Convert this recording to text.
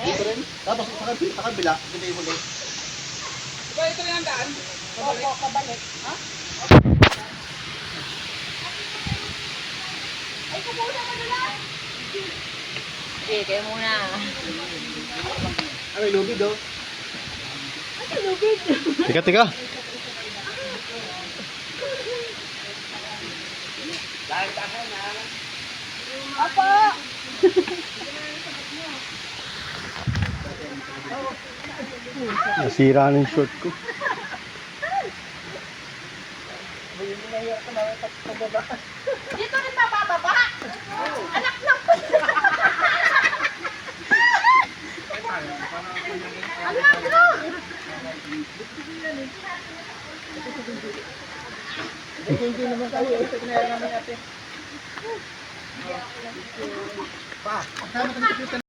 Dito rin. Tapos sa kabila, dito yung huli. Diba ito rin ang daan? Opo, pabalik. Ha? Ay, kumuna ka na lang. Sige, kayo muna. Ay, may lubid oh. Ay, lubid. Tika, tika. Opo. Nasira na yung short ko. Dito rin mabababa. Anak ng anak no. Hindi naman tayo. Ito na namin natin. Pa, kasama ka ng computer.